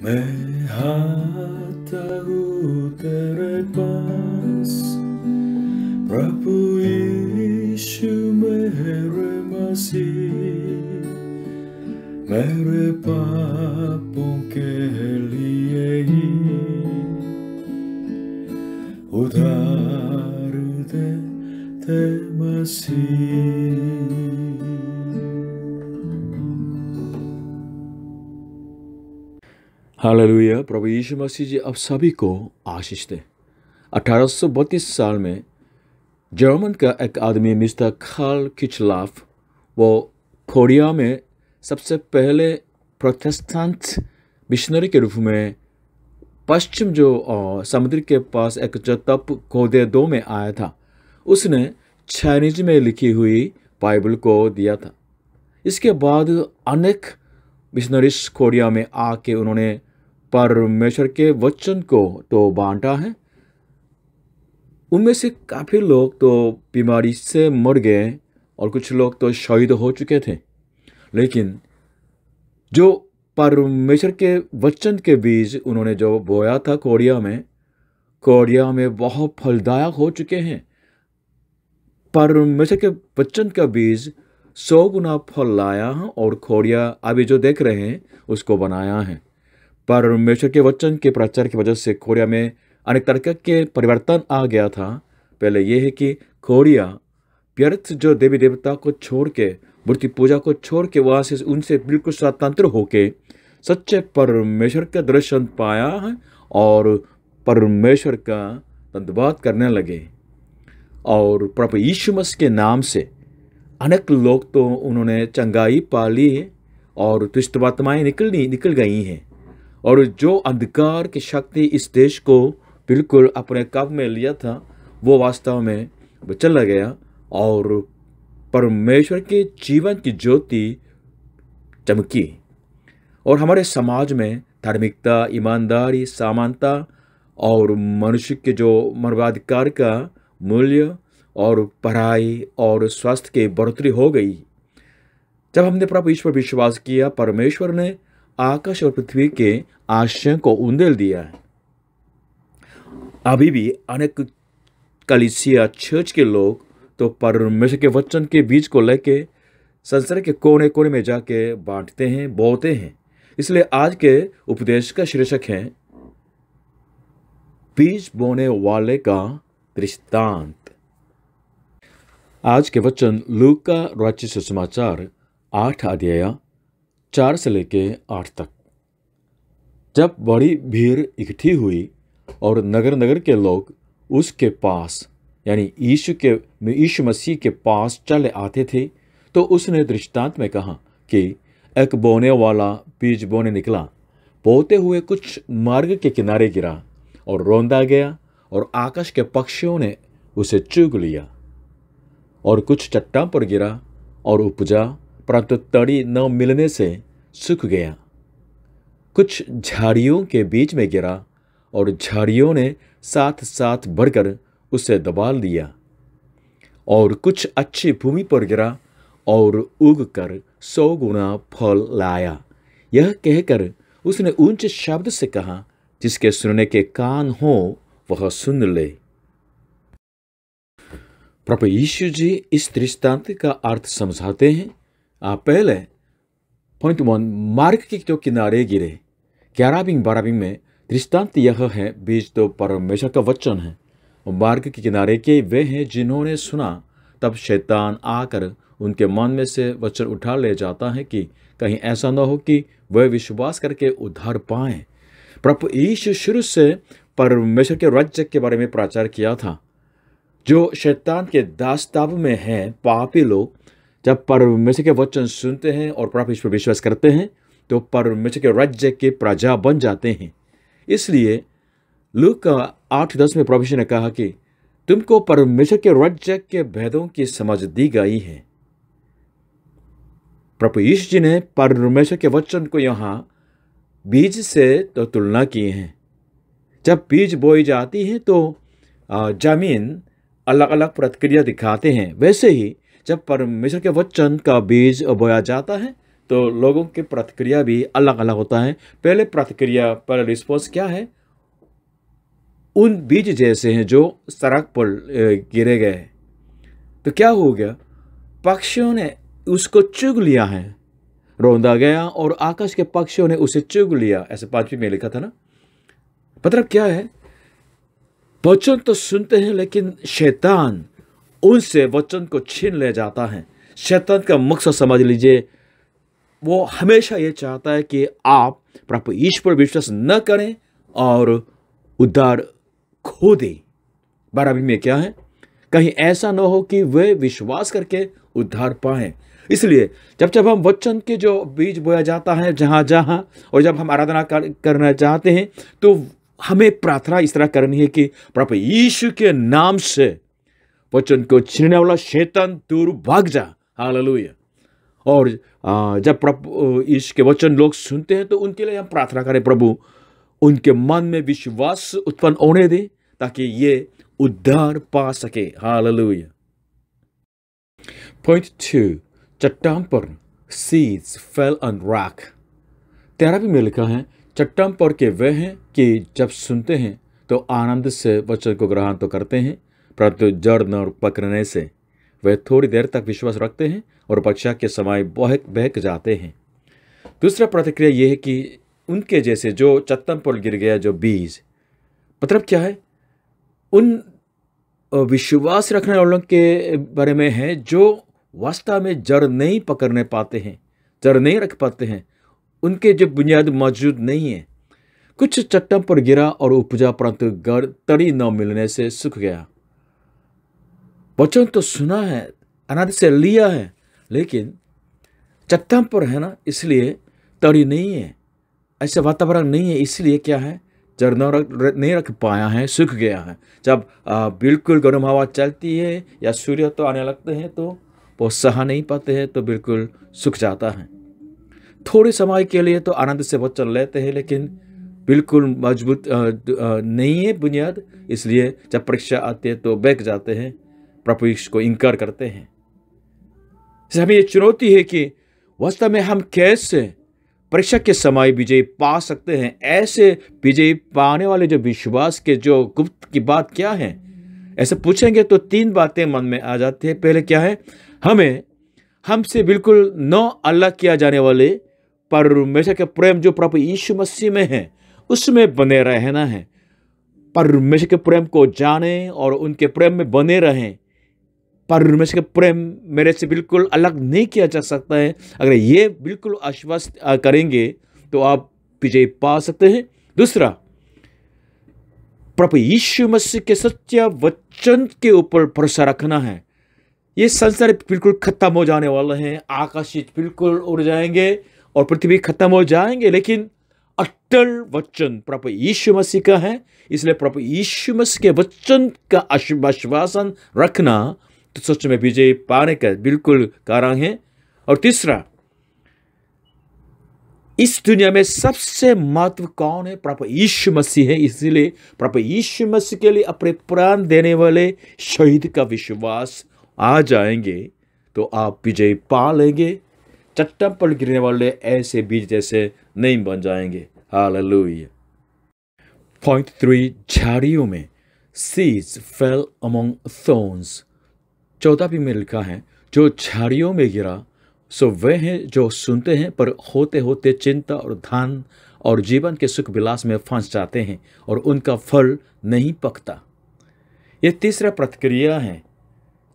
मैं आता हूँ तेरे पास, प्रभु यीशु मेरे मसीह, मेरे पापों के लिए ही उधार दे मसीह। हालेलुया। प्रभु यीशु मसीह जी आप सभी को आशीष दे। 1832 साल में जर्मन का एक आदमी मिस्टर कार्ल किचलॉफ, वो कोरिया में सबसे पहले प्रोटेस्टेंट मिशनरी के रूप में पश्चिम जो समुद्र के पास एक जो तप कोदे 2 में आया था, उसने चाइनीज में लिखी हुई बाइबल को दिया था। इसके बाद अनेक मिशनरीज कोरिया में आके उन्होंने परमेश्वर के वचन को तो बांटा है। उनमें से काफ़ी लोग तो बीमारी से मर गए और कुछ लोग तो शहीद हो चुके थे, लेकिन जो परमेश्वर के वचन के बीज उन्होंने जो बोया था कोरिया में बहुत फलदायक हो चुके हैं। परमेश्वर के वचन का बीज 100 गुना फल लाया है और कोरिया अभी जो देख रहे हैं उसको बनाया है। परमेश्वर के वचन के प्रचार की वजह से कोरिया में अनेक तरह के परिवर्तन आ गया था। पहले यह है कि कोरिया व्यर्थ जो देवी देवता को छोड़ के, मूर्ति पूजा को छोड़ के, वहाँ से उनसे बिल्कुल स्वतंत्र होके सच्चे परमेश्वर का दर्शन पाया है और परमेश्वर का धन्यवाद करने लगे। और प्रभु यीशु मसीह के नाम से अनेक लोग तो उन्होंने चंगाई पा ली है और दुष्ट आत्माएं निकल गई हैं। और जो अंधकार की शक्ति इस देश को बिल्कुल अपने काबू में लिया था, वो वास्तव में चला गया और परमेश्वर के जीवन की ज्योति चमकी। और हमारे समाज में धार्मिकता, ईमानदारी, समानता और मनुष्य के जो मानवाधिकार का मूल्य और पढ़ाई और स्वास्थ्य की बढ़ोतरी हो गई। जब हमने प्रभु ईश्वर पर विश्वास किया, परमेश्वर ने आकाश और पृथ्वी के आशय को उंडेल दिया है। अभी भी अनेक कलीसिया चर्च के लोग तो परमेश्वर के वचन के बीज को लेके संसार के कोने कोने में जाके बांटते हैं, बोते हैं। इसलिए आज के उपदेश का शीर्षक है बीज बोने वाले का दृष्टांत। आज के वचन लूका रचित सुसमाचार 8 अध्याय 4 से लेके 8 तक। जब बड़ी भीड़ इकट्ठी हुई और नगर नगर के लोग उसके पास यानी यीशु मसीह के पास चले आते थे, तो उसने दृष्टांत में कहा कि एक बोने वाला बीज बोने निकला। बोते हुए कुछ मार्ग के किनारे गिरा और रौंदा गया और आकाश के पक्षियों ने उसे चुग लिया। और कुछ चट्टान पर गिरा और उपजा, परंतु तड़ी न मिलने से सूख गया। कुछ झाड़ियों के बीच में गिरा और झाड़ियों ने साथ साथ बढ़कर उसे दबा लिया। और कुछ अच्छी भूमि पर गिरा और उग कर 100 गुना फल लाया। यह कहकर उसने ऊंचे शब्द से कहा, जिसके सुनने के कान हो वह सुन ले। प्रभु यीशु जी इस दृष्टांत का अर्थ समझाते हैं। पहले पॉइंट 1, मार्ग के जो किनारे गिरे। 11-12 में दृष्टांत यह है, बीज तो परमेश्वर का वचन है और मार्ग के किनारे के वे हैं जिन्होंने सुना, तब शैतान आकर उनके मन में से वचन उठा ले जाता है कि कहीं ऐसा न हो कि वह विश्वास करके उद्धार पाएं। प्रभु यीशु शुरू से परमेश्वर के राज्य के बारे में प्रचार किया था। जो शैतान के दास्ताव में हैं पापी लोग, जब परमेश्वर के वचन सुनते हैं और प्रभु ईश्वर पर विश्वास करते हैं, तो परमेश्वर के राज्य के प्रजा बन जाते हैं। इसलिए लूका 8:10 में प्रभु ने कहा कि तुमको परमेश्वर के राज्य के भेदों की समझ दी गई है। प्रभु यीशु जी ने परमेश्वर के वचन को यहाँ बीज से तो तुलना की है। जब बीज बोई जाती है तो जमीन अलग अलग प्रतिक्रिया दिखाते हैं। वैसे ही जब परमेश्वर के वचन का बीज बोया जाता है तो लोगों की प्रतिक्रिया भी अलग अलग होता है। पहले प्रतिक्रिया, पहले रिस्पॉन्स क्या है? उन बीज जैसे हैं जो सड़क पर गिरे गए। तो क्या हो गया? पक्षियों ने उसको चुग लिया है, रौंदा गया और आकाश के पक्षियों ने उसे चुग लिया, ऐसे 5वीं में लिखा था ना। मतलब क्या है? वचन तो सुनते हैं लेकिन शैतान उनसे वचन को छीन ले जाता है। शैतान का मकसद समझ लीजिए, वो हमेशा ये चाहता है कि आप प्रभु यीशु पर विश्वास न करें और उद्धार खो दें। 12वीं में क्या है? कहीं ऐसा न हो कि वे विश्वास करके उद्धार पाएं। इसलिए जब जब हम वचन के जो बीज बोया जाता है जहां जहां, और जब हम आराधना करना चाहते हैं, तो हमें प्रार्थना इस तरह करनी है कि प्रभु यीशु के नाम से वचन को छीनने वाला शैतान दूर भाग जा। हालेलुया। और जब प्रभु यीशु के वचन लोग सुनते हैं तो उनके लिए हम प्रार्थना करें, प्रभु उनके मन में विश्वास उत्पन्न होने दे ताकि ये उद्धार पा सके। हालेलुया। पॉइंट 2, चट्टान पर सीड्स फेल ऑन रॉक। 13वीं में लिखा है, चट्टान पर के वे हैं कि जब सुनते हैं तो आनंद से वचन को ग्रहण तो करते हैं, परंतु जड़ न पकड़ने से वे थोड़ी देर तक विश्वास रखते हैं और परीक्षा के समय बहक जाते हैं। दूसरा प्रतिक्रिया यह है कि उनके जैसे जो चट्टान पर गिर गया जो बीज, मतलब क्या है? उन विश्वास रखने वालों के बारे में है जो वास्तव में जड़ नहीं पकड़ने पाते हैं, जड़ नहीं रख पाते हैं, उनके जो बुनियाद मौजूद नहीं है। कुछ चट्टान पर गिरा और उपजा, परंतु तड़ी न मिलने से सूख गया। वचन तो सुना है, आनंद से लिया है, लेकिन चट्टान पर है ना, इसलिए तड़ी नहीं है, ऐसा वातावरण नहीं है, इसलिए क्या है? जड़ नहीं रख पाया है, सूख गया है। जब बिल्कुल गर्म हवा चलती है या सूर्य तो आने लगते हैं तो वो सहा नहीं पाते हैं, तो बिल्कुल सूख जाता है। थोड़े समय के लिए तो आनंद से वचन लेते हैं, लेकिन बिल्कुल मजबूत नहीं है बुनियाद, इसलिए जब परीक्षा आती है तो बहक जाते हैं, प्रभु यीशु को इनकार करते हैं। हमें ये चुनौती है कि वास्तव में हम कैसे परीक्षा के समय विजय पा सकते हैं। ऐसे विजय पाने वाले जो विश्वास के जो गुप्त की बात क्या है, ऐसे पूछेंगे तो 3 बातें मन में आ जाती है। पहले क्या है? हमें हमसे बिल्कुल न अलग किया जाने वाले परमेश्वर के प्रेम जो प्रभु यीशु मसीह में है, उसमें बने रहना है। परमेश्वर के प्रेम को जानें और उनके प्रेम में बने रहें। परमेश्वर का प्रेम मेरे से बिल्कुल अलग नहीं किया जा सकता है। अगर ये बिल्कुल आश्वस्त करेंगे तो आप विजय पा सकते हैं। दूसरा, प्रभु यीशु मसीह के सच्चे वचन के ऊपर भरोसा रखना है। ये संसार बिल्कुल खत्म हो जाने वाला है, आकाश बिल्कुल उड़ जाएंगे और पृथ्वी खत्म हो जाएंगे, लेकिन अटल वचन प्रभु यीशु मसीह का है। इसलिए प्रभु यीशु मसीह के वचन का आश्वासन रखना तो सच में विजय पाने का बिल्कुल कारण है। और तीसरा, इस दुनिया में सबसे महत्व कौन है? प्रभु यीशु मसीह है। इसलिए प्रभु यीशु मसीह के लिए अपने प्राण देने वाले शहीद का विश्वास आ जाएंगे तो आप विजय पा लेंगे। चट्टान पर गिरने वाले ऐसे बीज जैसे नहीं बन जाएंगे। हालेलुया। पॉइंट 3, झाड़ियों में सीड्स फेल अमंग थॉर्न्स। 14वीं में लिखा है, जो झाड़ियों में गिरा सो वे हैं जो सुनते हैं, पर होते होते चिंता और धन और जीवन के सुख विलास में फंस जाते हैं और उनका फल नहीं पकता। यह तीसरा प्रतिक्रिया है।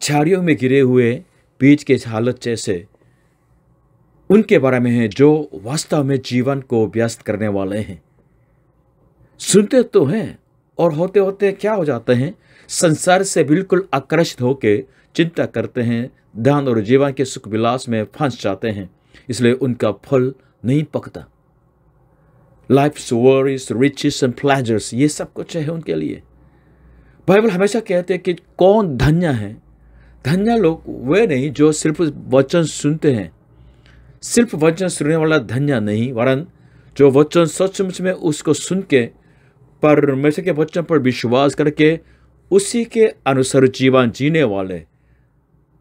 झाड़ियों में गिरे हुए बीज के हालत जैसे उनके बारे में है जो वास्तव में जीवन को व्यस्त करने वाले हैं। सुनते तो हैं और होते होते क्या हो जाते हैं? संसार से बिल्कुल आकर्षित होकर चिंता करते हैं, धन और जीवन के सुख विलास में फंस जाते हैं, इसलिए उनका फल नहीं पकता। Life's worries, riches and pleasures, ये सब कुछ है उनके लिए। बाइबल हमेशा कहते हैं कि कौन धन्य है? धन्य लोग वे नहीं जो सिर्फ वचन सुनते हैं। सिर्फ वचन सुनने वाला धन्य नहीं, वरन जो वचन सचमुच में उसको सुन के परमेश्वर के वचन पर विश्वास करके उसी के अनुसार जीवन जीने वाले,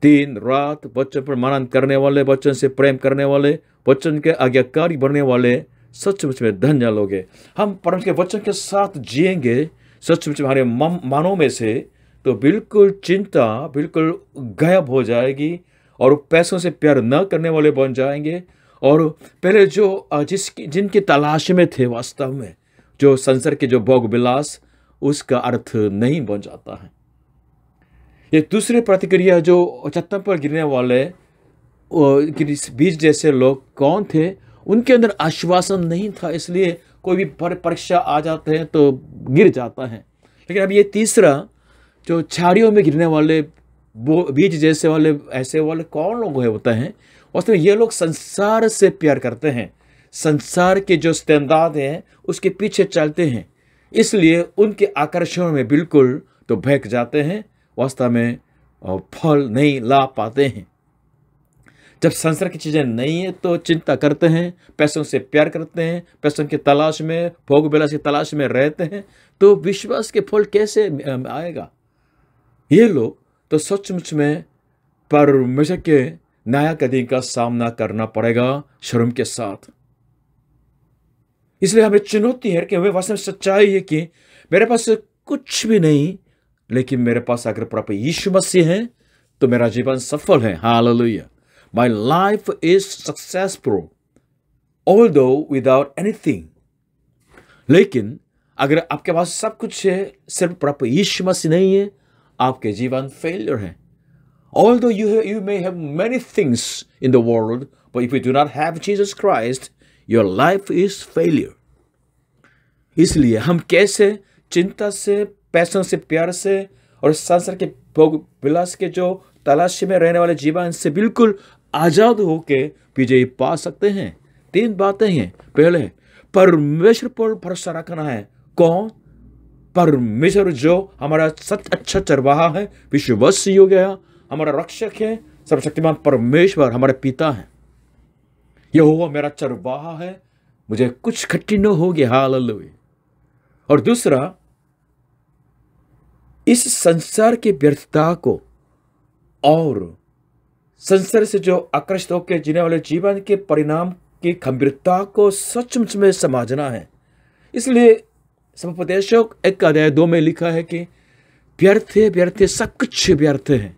दिन रात वचन पर मनन करने वाले, वचन से प्रेम करने वाले, वचन के आज्ञाकारी बनने वाले सचमुच में धन्य लोग हैं। हम परमेश्वर के वचन के साथ जिएंगे सचमुच हमारे मानों में से, तो बिल्कुल चिंता बिल्कुल गायब हो जाएगी और पैसों से प्यार न करने वाले बन जाएंगे। और पहले जो जिनकी तलाश में थे, वास्तव में जो संसार के जो भोग विलास, उसका अर्थ नहीं बन जाता है। ये दूसरी प्रतिक्रिया, जो चट्टान पर गिरने वाले बीज जैसे लोग कौन थे? उनके अंदर आश्वासन नहीं था, इसलिए कोई भी परीक्षा आ जाते हैं तो गिर जाता है। लेकिन अब ये तीसरा, जो झाड़ियों में गिरने वाले बीज जैसे वाले, ऐसे वाले कौन लोग होते हैं? वास्तव में ये लोग संसार से प्यार करते हैं, संसार के जो स्टैंडर्ड हैं उसके पीछे चलते हैं, इसलिए उनके आकर्षण में बिल्कुल तो बहक जाते हैं, वास्तव में फल नहीं ला पाते हैं। जब संसार की चीज़ें नहीं है तो चिंता करते हैं, पैसों से प्यार करते हैं, पैसों की तलाश में, भोग विलास की तलाश में रहते हैं, तो विश्वास के फल कैसे आएगा? ये लोग तो सचमुच में परमेश्वर के न्याय के दिन का सामना करना पड़ेगा शर्म के साथ। इसलिए हमें चुनौती है कि हमें वास्तव में सच्चाई है कि मेरे पास कुछ भी नहीं, लेकिन मेरे पास अगर प्रभु यीशु मसीह है तो मेरा जीवन सफल है। Hallelujah. My life is successful, although without anything. लेकिन अगर आपके पास सब कुछ है, सिर्फ प्रभु यीशु मसीह नहीं है, आपके जीवन फेलियर है। Although you may have many things in the world, but if you do not have Jesus Christ, your life is failure. इसलिए हम कैसे चिंता से, पैसों से, प्यार से और संसार के भोग विलास के जो तलाशी में रहने वाले जीवन से बिल्कुल आजाद होके विजय पा सकते हैं? 3 बातें हैं। पहले, परमेश्वर पर भरोसा रखना है। कौन? परमेश्वर जो हमारा अच्छा चरवाहा है, विश्वासी हो गया, हमारा रक्षक है, सर्वशक्तिमान परमेश्वर हमारे पिता है। यहोवा मेरा चरवाहा है, मुझे कुछ खट्टी न होगी। हालेलुया। और दूसरा, इस संसार की व्यर्थता को और संसार से जो आकर्षित होकर जीने वाले जीवन के परिणाम की गंभीरता को सचमुच में समझना है। इसलिए समुपदेशक 1:2 में लिखा है कि व्यर्थ सब कुछ व्यर्थ है।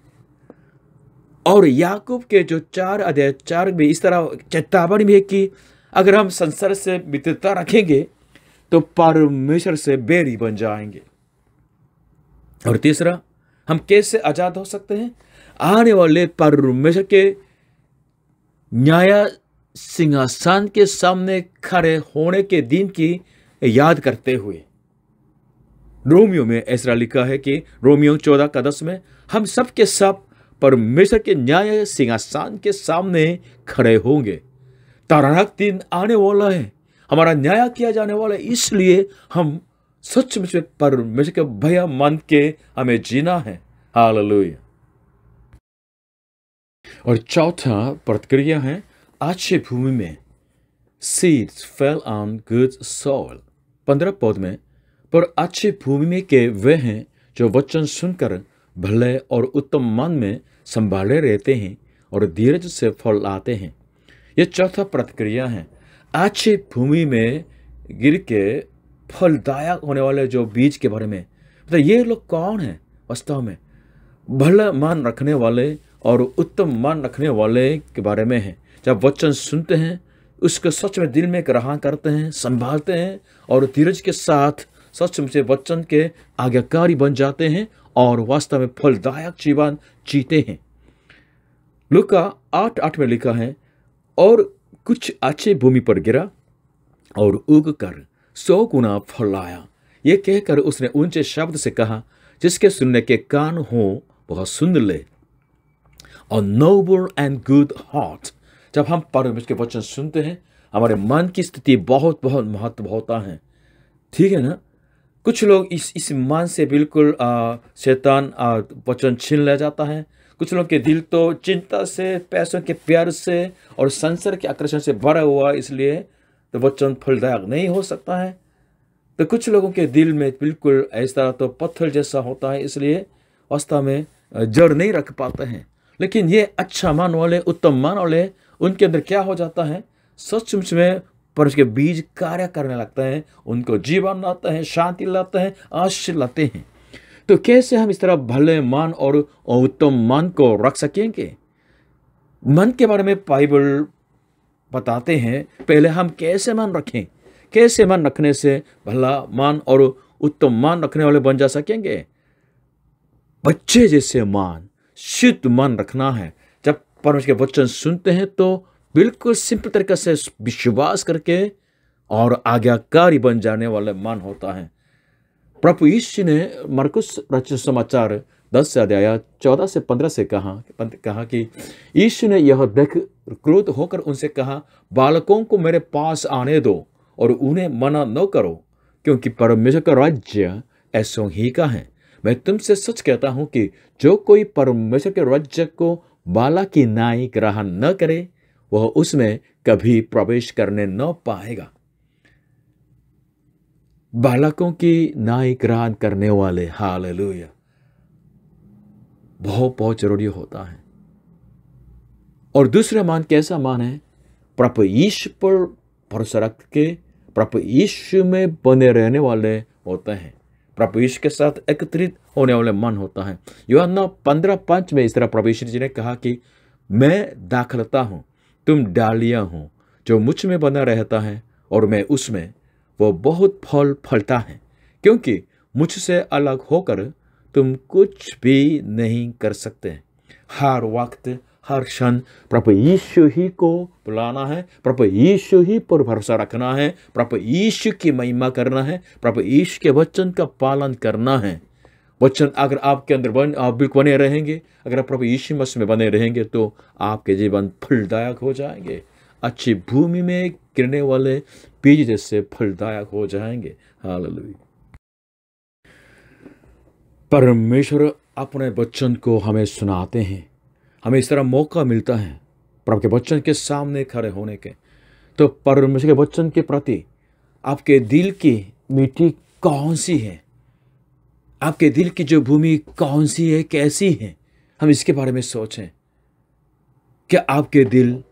और याकूब के जो 4:4 में इस तरह चेतावनी भी है कि अगर हम संसार से मित्रता रखेंगे तो परमेश्वर से बैरी बन जाएंगे। और तीसरा, हम कैसे आजाद हो सकते हैं? आने वाले परमेश्वर के न्याय सिंहासन के सामने खड़े होने के दिन की याद करते हुए। रोमियो में ऐसा लिखा है कि रोमियो 14:10 में, हम सब के सब परमेश्वर के न्याय सिंहासन के सामने खड़े होंगे। तारानक दिन आने वाला है, हमारा न्याय किया जाने वाला है, इसलिए हम सचमुच में परमेश्वर के भय मन के हमें जीना है। हालेलुया। और चौथा प्रतिक्रिया है अच्छी भूमि में। Seeds fell on good soil। 15 पद में, पर अच्छी भूमि में के वे हैं जो वचन सुनकर भले और उत्तम मन में संभाले रहते हैं और धीरज से फल लाते हैं। यह चौथा प्रतिक्रिया है। अच्छी भूमि में गिर के फलदायक होने वाले जो बीज के बारे में, मतलब ये लोग कौन हैं? वास्तव में भला मान रखने वाले और उत्तम मान रखने वाले के बारे में है। जब वचन सुनते हैं, उसको सच में दिल में ग्रहण करते हैं, संभालते हैं और धीरज के साथ सचमुच से वचन के आज्ञाकारी बन जाते हैं और वास्तव में फलदायक जीवन जीते हैं। लूका 8:8 में लिखा है, और कुछ अच्छी भूमि पर गिरा और उग कर 100 गुना फल लाया। ये कहकर उसने ऊंचे शब्द से कहा, जिसके सुनने के कान हो वह सुन ले। और नोबल एंड गुड हार्ट। जब हम परमेश्वर के वचन सुनते हैं, हमारे मन की स्थिति बहुत बहुत महत्व होता है। ठीक है ना? कुछ लोग इस मन से बिल्कुल शैतान वचन छीन ले जाता है। कुछ लोग के दिल तो चिंता से, पैसों के प्यार से और संसार के आकर्षण से भरा हुआ, इसलिए तो वचन फलदायक नहीं हो सकता है। तो कुछ लोगों के दिल में बिल्कुल ऐसा तो पत्थर जैसा होता है, इसलिए वास्तव में जड़ नहीं रख पाते हैं। लेकिन ये अच्छा मान वाले, उत्तम मान वाले, उनके अंदर क्या हो जाता है? सचमुच में परमेश्वर के बीज कार्य करने लगता है, उनको जीवन लाता है, शांति लाता है, आशीष लाते हैं। तो कैसे हम इस तरह भले मान और उत्तम मान को रख सकेंगे? मन के बारे में बाइबल बताते हैं, पहले हम कैसे मन रखें, कैसे मन रखने से भला मान और उत्तम मान रखने वाले बन जा सकेंगे। बच्चे जैसे मान, शुद्ध मन रखना है। जब परमेश्वर के वचन सुनते हैं तो बिल्कुल सिंपल तरीके से विश्वास करके और आज्ञाकारी बन जाने वाले मन होता है। प्रभु यीशु ने मरकुस रचित समाचार 10 अध्याय 14 से 15 से कहा कि यीशु ने यह देख क्रोध होकर उनसे कहा, बालकों को मेरे पास आने दो और उन्हें मना न करो, क्योंकि परमेश्वर का राज्य ऐसों ही का है। मैं तुमसे सच कहता हूं कि जो कोई परमेश्वर के राज्य को बालक की नाई ग्रहण न करे, वह उसमें कभी प्रवेश करने न पाएगा। बालकों की नाई ग्रहण करने वाले, हालेलुया, बहुत जरूरी होता है। और दूसरा मान कैसा मान है? प्रभु यीशु पर भरोसा रख के प्रभु यीशु में बने रहने वाले होते हैं। प्रभु यीशु के साथ एकत्रित होने वाले मन होता है। यूहन्ना 15:5 में इस तरह प्रभु यीशु जी ने कहा कि मैं दाखलता हूं, तुम डालियां हो। जो मुझ में बना रहता है और मैं उसमें, वो बहुत फल फलता है, क्योंकि मुझसे अलग होकर तुम कुछ भी नहीं कर सकते। हर वक्त, हर क्षण प्रभु यीशु ही को बुलाना है, प्रभु यीशु ही पर भरोसा रखना है, प्रभु यीशु की महिमा करना है, प्रभु यीशु के वचन का पालन करना है। वचन अगर आपके अंदर आप बिल्कुल बने रहेंगे, अगर आप प्रभु यीशु मसीह में बने रहेंगे तो आपके जीवन फलदायक हो जाएंगे। अच्छी भूमि में गिरने वाले बीज जैसे फलदायक हो जाएंगे। हालेलुया। परमेश्वर अपने वचन को हमें सुनाते हैं, हमें इस तरह मौका मिलता है प्रभु के वचन के सामने खड़े होने के। तो परमेश्वर के वचन के प्रति आपके दिल की मिट्टी कौन सी है? आपके दिल की जो भूमि कौन सी है, कैसी है? हम इसके बारे में सोचें। क्या आपके दिल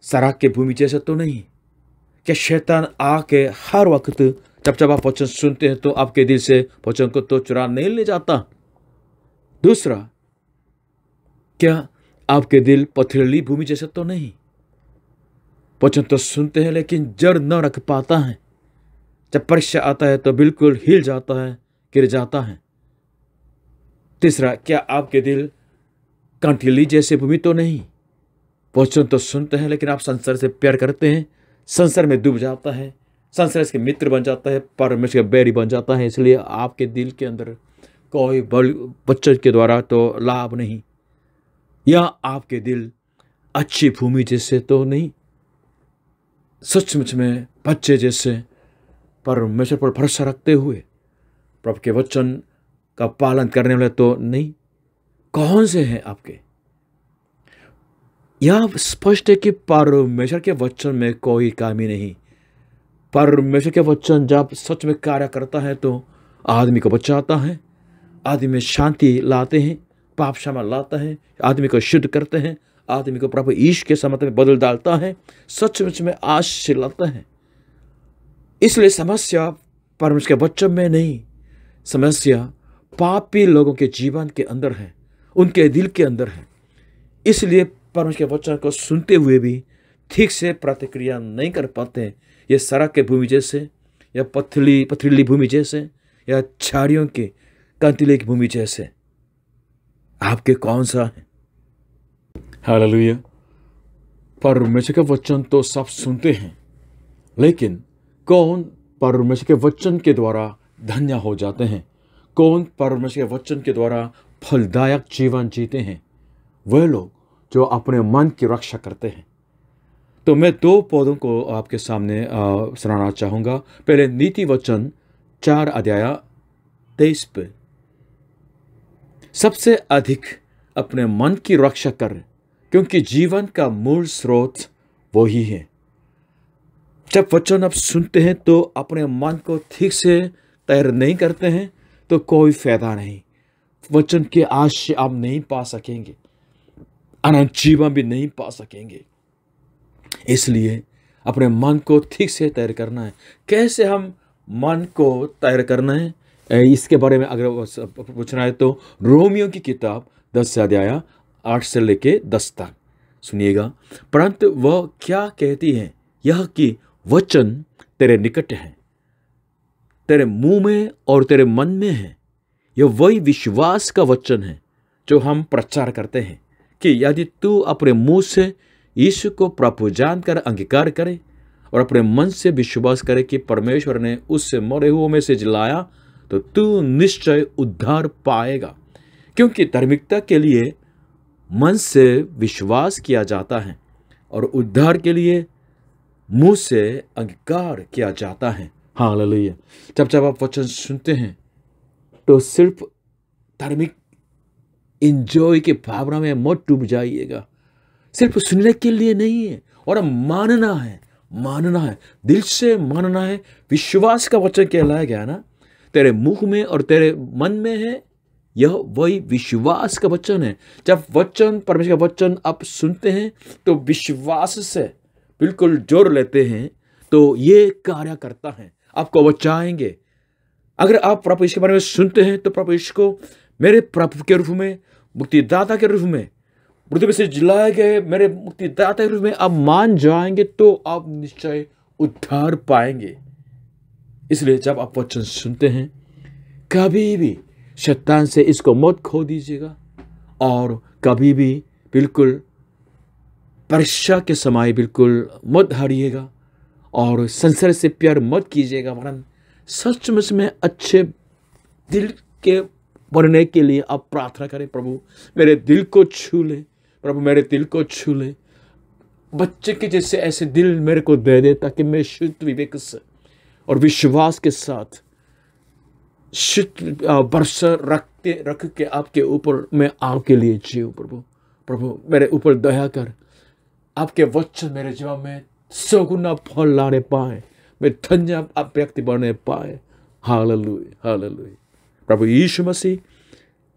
सराख के भूमि जैसा तो नहीं? क्या शैतान आके हर वक्त जब आप वचन सुनते हैं तो आपके दिल से वचन को तो चुरा नहीं ले जाता? दूसरा, क्या आपके दिल पथरीली भूमि जैसा तो नहीं? वचन तो सुनते हैं लेकिन जड़ न रख पाता है। जब परीक्षा आता है तो बिल्कुल हिल जाता है, गिर जाता है। तीसरा, क्या आपके दिल कंटीली जैसे भूमि तो नहीं? वचन तो सुनते हैं लेकिन आप संसार से प्यार करते हैं, संसार में डूब जाता है, संसार के मित्र बन जाता है, परमेश्वर का बैरी बन जाता है। इसलिए आपके दिल के अंदर कोई बल वचन के द्वारा तो लाभ नहीं। या आपके दिल अच्छी भूमि जैसे तो नहीं, सचमुच में बच्चे जैसे परमेश्वर पर भरोसा रखते हुए प्रभु के वचन का पालन करने वाले तो नहीं। कौन से हैं आपके? यह स्पष्ट है कि परमेश्वर के वचन में कोई कमी नहीं। परमेश्वर के वचन जब सच में कार्य करता है तो आदमी को बचाता है, आदमी में शांति लाते हैं, पाप क्षमा लाता है, आदमी को शुद्ध करते हैं, आदमी को प्रभु यीशु के समर्थ में बदल डालता है, सचमुच में आशीष लाता है। इसलिए समस्या परमेश्वर के वचन में नहीं, समस्या पापी लोगों के जीवन के अंदर है, उनके दिल के अंदर है। इसलिए परमेश्वर के वचन को सुनते हुए भी ठीक से प्रतिक्रिया नहीं कर पाते। ये सड़क के भूमि जैसे, या पथरीली भूमि जैसे, या झाड़ियों के कंटीले की भूमि जैसे आपके कौन सा है? हालेलुया। परमेश्वर के वचन तो सब सुनते हैं, लेकिन कौन परमेश्वर के वचन के द्वारा धन्य हो जाते हैं? कौन परमेश्वर के वचन के द्वारा फलदायक जीवन जीते हैं? वह लोग जो अपने मन की रक्षा करते हैं। तो मैं 2 पौधों को आपके सामने सुनाना चाहूँगा। पहले नीति वचन 4 अध्याय 23 पे, सबसे अधिक अपने मन की रक्षा कर, क्योंकि जीवन का मूल स्रोत वही है। जब वचन आप सुनते हैं तो अपने मन को ठीक से तैयार नहीं करते हैं तो कोई फायदा नहीं, वचन के आशीष आप नहीं पा सकेंगे। अनंत जीवन भी नहीं पा सकेंगे। इसलिए अपने मन को ठीक से तैयार करना है। कैसे हम मन को तैयार करना है, इसके बारे में अगर पूछना है तो रोमियो की किताब 10 अध्याय 8 से लेके 10 तक सुनिएगा। परंतु वह क्या कहती है, यह कि वचन तेरे निकट है, तेरे मुंह में और तेरे मन में है। यह वही विश्वास का वचन है जो हम प्रचार करते हैं कि यदि तू अपने मुंह से यीशु को प्रभु जानकर अंगीकार करे और अपने मन से विश्वास करे कि परमेश्वर ने उससे मरे हुओं में से जिलाया, तो तू निश्चय उद्धार पाएगा। क्योंकि धार्मिकता के लिए मन से विश्वास किया जाता है और उद्धार के लिए मुंह से अंगीकार किया जाता है। हालेलुया। जब आप वचन सुनते हैं तो सिर्फ धार्मिक इंजॉय की भावना में मत डूब जाइएगा। सिर्फ सुनने के लिए नहीं है, और मानना है, मानना है, दिल से मानना है। विश्वास का वचन कहलाया गया ना, तेरे मुंह में और तेरे मन में है, यह वही विश्वास का वचन है। जब वचन, परमेश्वर का वचन आप सुनते हैं तो विश्वास से बिल्कुल जोड़ लेते हैं, तो ये कार्य करता है, आपको बचाएंगे। अगर आप प्रभु यीशु के बारे में सुनते हैं तो प्रभु यीशु को मेरे प्रभु के रूप में, मुक्तिदाता के रूप में, मृत्यु में से जिलाए गए मेरे मुक्तिदाता के रूप में आप मान जाएंगे तो आप निश्चय उद्धार पाएंगे। इसलिए जब आप वचन सुनते हैं, कभी भी शैतान से इसको मत खो दीजिएगा, और कभी भी बिल्कुल परीक्षा के समय बिल्कुल मत हारिएगा, और संसार से प्यार मत कीजिएगा। वरन सचमुच में अच्छे दिल के बनने के लिए आप प्रार्थना करें, प्रभु मेरे दिल को छू ले, प्रभु मेरे दिल को छू ले। बच्चे के जैसे ऐसे दिल मेरे को दे दे, ताकि मैं शुद्ध विवेक से और विश्वास के साथ शुद्ध भरोसा रख के आपके ऊपर मैं आपके लिए जीऊं। प्रभु मेरे ऊपर दया कर, आपके वचन मेरे जीवन में 100 गुना फल लाने पाए, मैं धन्य आप व्यक्ति बनने पाए। Hallelujah, hallelujah. प्रभु यीशु मसीह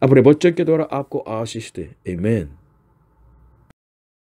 अपने बच्चों के द्वारा आपको आशीष दे। आमीन।